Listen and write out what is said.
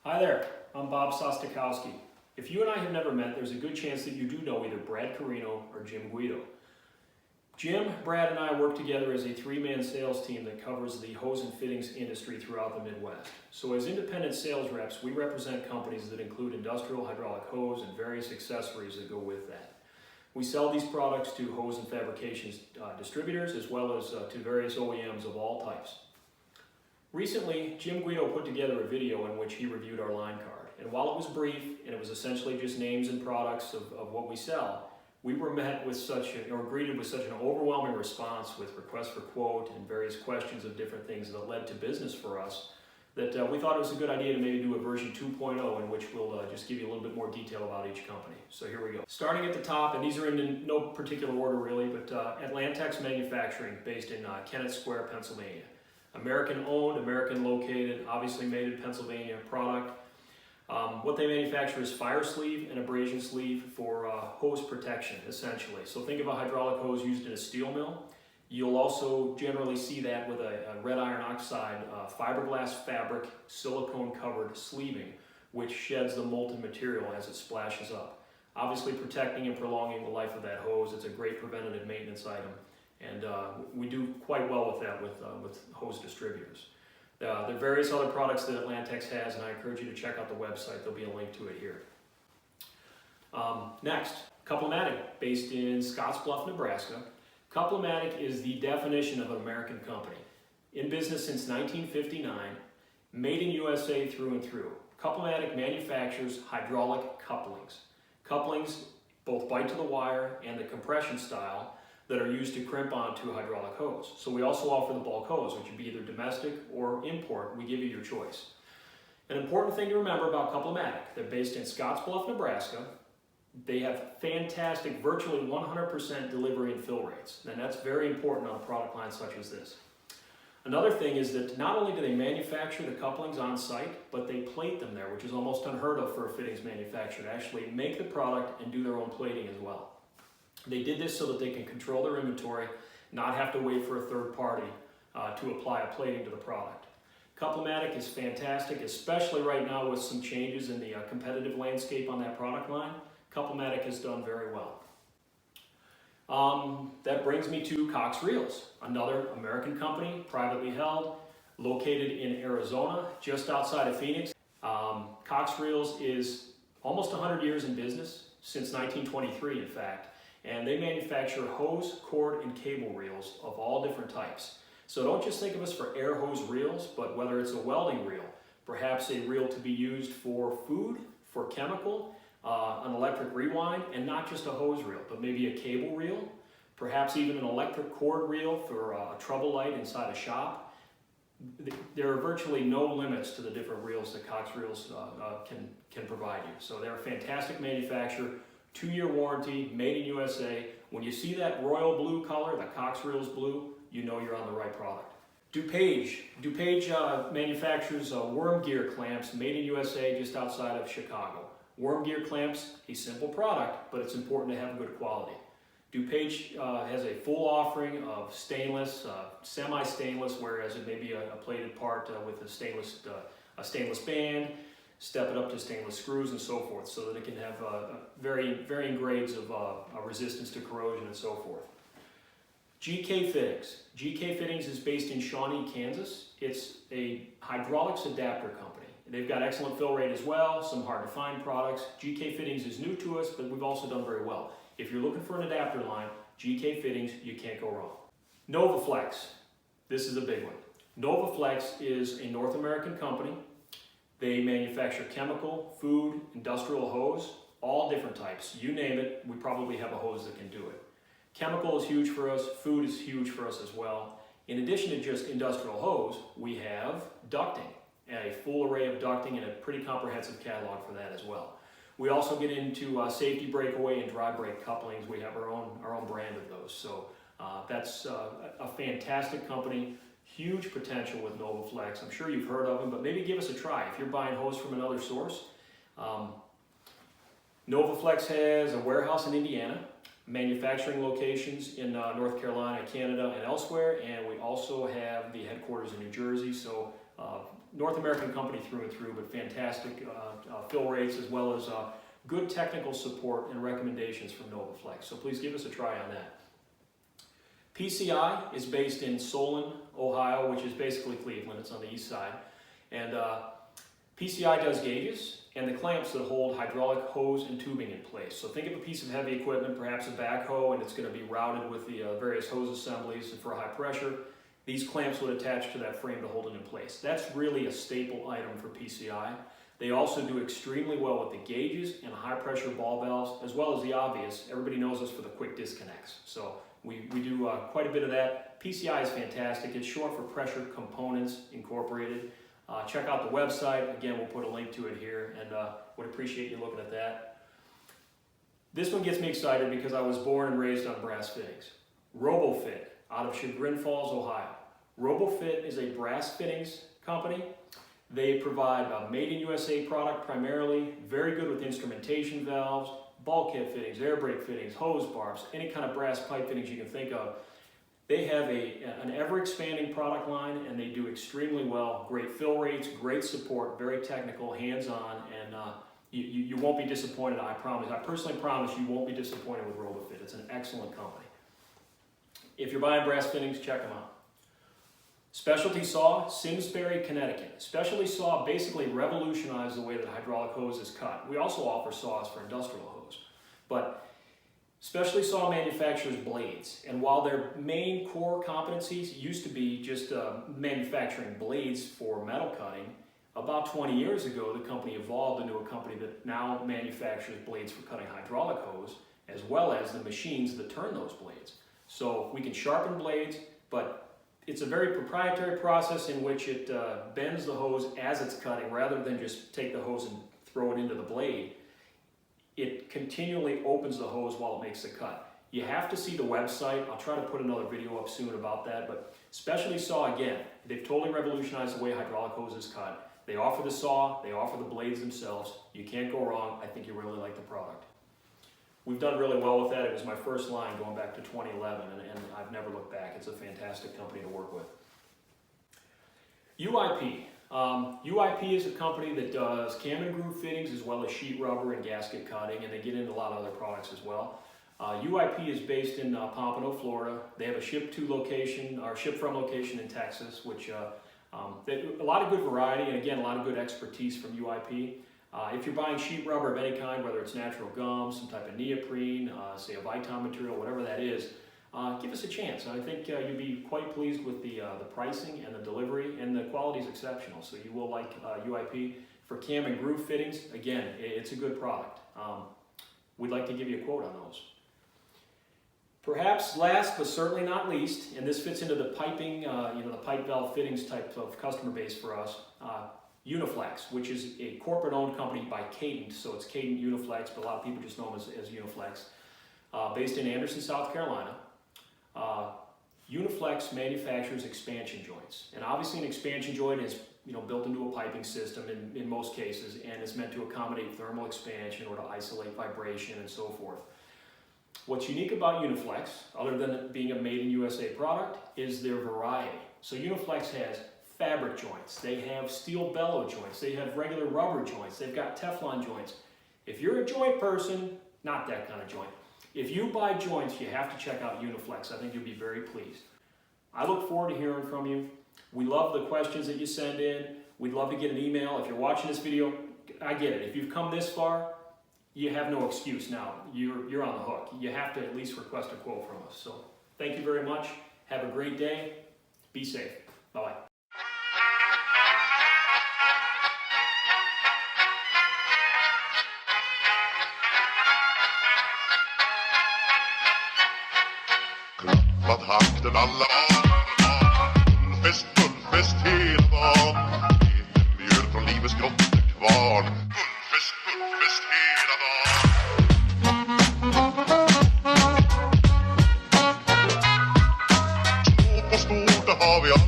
Hi there, I'm Bob Sostakowski. If you and I have never met, there's a good chance that you do know either Brad Carino or Jim Guido. Jim, Brad, and I work together as a three-man sales team that covers the hose and fittings industry throughout the Midwest. So as independent sales reps, we represent companies that include industrial hydraulic hose and various accessories that go with that. We sell these products to hose and fabrication distributors as well as to various OEMs of all types. Recently, Jim Guido put together a video in which he reviewed our line card. And while it was brief, and it was essentially just names and products of what we sell, we were met with greeted with such an overwhelming response with requests for quote and various questions of different things that led to business for us that we thought it was a good idea to maybe do a version 2.0 in which we'll just give you a little bit more detail about each company. So here we go. Starting at the top, and these are in no particular order really, but Atlantex Manufacturing based in Kennett Square, Pennsylvania. American owned, American located, obviously made in Pennsylvania product. What they manufacture is fire sleeve and abrasion sleeve for hose protection, essentially. So think of a hydraulic hose used in a steel mill. You'll also generally see that with a red iron oxide fiberglass fabric silicone covered sleeving, which sheds the molten material as it splashes up. Obviously protecting and prolonging the life of that hose. It's a great preventative maintenance item. And we do quite well with that with hose distributors. There are various other products that Atlantex has, and I encourage you to check out the website. There'll be a link to it here. Next, CouplerMatic, based in Scottsbluff, Nebraska. CouplerMatic is the definition of an American company. In business since 1959, made in USA through and through. CouplerMatic manufactures hydraulic couplings. Couplings both bite to the wire and the compression style that are used to crimp onto a hydraulic hose. So we also offer the bulk hose, which would be either domestic or import. We give you your choice. An important thing to remember about CouplerMatic, they're based in Scottsbluff, Nebraska. They have fantastic, virtually 100% delivery and fill rates. And that's very important on a product line such as this. Another thing is that not only do they manufacture the couplings on site, but they plate them there, which is almost unheard of for a fittings manufacturer to actually make the product and do their own plating as well. They did this so that they can control their inventory, not have to wait for a third party to apply a plating to the product. CouplerMatic is fantastic, especially right now with some changes in the competitive landscape on that product line. CouplerMatic has done very well. That brings me to Cox Reels, another American company, privately held, located in Arizona, just outside of Phoenix. Cox Reels is almost 100 years in business, since 1923 in fact. And they manufacture hose, cord, and cable reels of all different types. So don't just think of us for air hose reels, but whether it's a welding reel, perhaps a reel to be used for food, for chemical, an electric rewind, and not just a hose reel, but maybe a cable reel, perhaps even an electric cord reel for a trouble light inside a shop. There are virtually no limits to the different reels that Cox Reels can provide you. So they're a fantastic manufacturer. 2-year warranty, made in USA. When you see that royal blue color, the Cox Reels blue, you know you're on the right product. DuPage. DuPage manufactures worm gear clamps made in USA just outside of Chicago. Worm gear clamps, a simple product, but it's important to have good quality. DuPage has a full offering of stainless, semi-stainless, whereas it may be a plated part with a stainless band. Step it up to stainless screws and so forth, so that it can have varying grades of resistance to corrosion and so forth. GK Fittings. GK Fittings is based in Shawnee, Kansas. It's a hydraulics adapter company. They've got excellent fill rate as well, some hard to find products. GK Fittings is new to us, but we've also done very well. If you're looking for an adapter line, GK Fittings, you can't go wrong. NovaFlex. This is a big one. NovaFlex is a North American company. They manufacture chemical, food, industrial hose, all different types. You name it, we probably have a hose that can do it. Chemical is huge for us, food is huge for us as well. In addition to just industrial hose, we have ducting, a full array of ducting and a pretty comprehensive catalog for that as well. We also get into safety breakaway and dry brake couplings. We have our own brand of those. So that's a fantastic company. Huge potential with NovaFlex. I'm sure you've heard of them, but maybe give us a try. If you're buying hose from another source, NovaFlex has a warehouse in Indiana. manufacturing locations in North Carolina, Canada, and elsewhere, and we also have the headquarters in New Jersey. So North American company through and through, but fantastic fill rates, as well as good technical support and recommendations from NovaFlex. So please give us a try on that. PCI is based in Solon, Ohio, which is basically Cleveland. It's on the east side. And PCI does gauges and the clamps that hold hydraulic hose and tubing in place. So think of a piece of heavy equipment, perhaps a backhoe, and it's going to be routed with the various hose assemblies for high pressure. These clamps would attach to that frame to hold it in place. That's really a staple item for PCI. They also do extremely well with the gauges and high pressure ball valves, as well as the obvious. Everybody knows us for the quick disconnects. So we do quite a bit of that. PCI is fantastic. It's short for Pressure Components Incorporated. Check out the website. Again, we'll put a link to it here, and would appreciate you looking at that. This one gets me excited because I was born and raised on brass fittings. RoboFit out of Chagrin Falls, Ohio. RoboFit is a brass fittings company. They provide a made in USA product primarily, very good with instrumentation valves, bulkhead fittings, air brake fittings, hose barbs, any kind of brass pipe fittings you can think of. They have an ever-expanding product line, and they do extremely well. Great fill rates, great support, very technical, hands-on, and you won't be disappointed, I promise. I personally promise you won't be disappointed with RoboFit. It's an excellent company. If you're buying brass fittings, check them out. Specialty Saw, Simsbury, Connecticut. Specialty Saw basically revolutionized the way that hydraulic hose is cut. We also offer saws for industrial hose. But Specialty Saw manufactures blades, and while their main core competencies used to be just manufacturing blades for metal cutting, about 20 years ago the company evolved into a company that now manufactures blades for cutting hydraulic hose, as well as the machines that turn those blades. So we can sharpen blades, but it's a very proprietary process in which it bends the hose as it's cutting rather than just take the hose and throw it into the blade. It continually opens the hose while it makes the cut. You have to see the website. I'll try to put another video up soon about that, but Specialty Saw, again, they've totally revolutionized the way hydraulic hose is cut. They offer the saw, they offer the blades themselves. You can't go wrong. I think you really like the product. We've done really well with that. It was my first line going back to 2011, and I've never looked back. It's a fantastic company to work with. UIP. UIP is a company that does cam and groove fittings as well as sheet rubber and gasket cutting, and they get into a lot of other products as well. UIP is based in Pompano, Florida. They have a ship-from location in Texas, which a lot of good variety, and again, a lot of good expertise from UIP. If you're buying sheet rubber of any kind, whether it's natural gum, some type of neoprene, say a Viton material, whatever that is, give us a chance. I think you'll be quite pleased with the pricing and the delivery, and the quality is exceptional. So you will like UIP. For cam and groove fittings, again, it's a good product. We'd like to give you a quote on those. Perhaps last but certainly not least, and this fits into the piping, the pipe valve fittings type of customer base for us, NovaFlex, which is a corporate-owned company by Cadent, so it's Cadent NovaFlex, but a lot of people just know them as NovaFlex. Based in Anderson, South Carolina. NovaFlex manufactures expansion joints, and obviously an expansion joint is built into a piping system in most cases, and is meant to accommodate thermal expansion or to isolate vibration and so forth. What's unique about NovaFlex, other than it being a made in USA product, is their variety. So NovaFlex has fabric joints, they have steel bellow joints, they have regular rubber joints, they've got Teflon joints. If you're a joint person, not that kind of joint. If you buy joints, you have to check out NovaFlex. I think you'll be very pleased. I look forward to hearing from you. We love the questions that you send in. We'd love to get an email. If you're watching this video, I get it. If you've come this far, you have no excuse now. You're on the hook. You have to at least request a quote from us. So thank you very much. Have a great day. Be safe. Bye-bye. Klappat hakten alla Gullfest hela dagen. Mjöl från livets grottekvarn. Gullfest hela dagen. Små på stort, det har vi alla.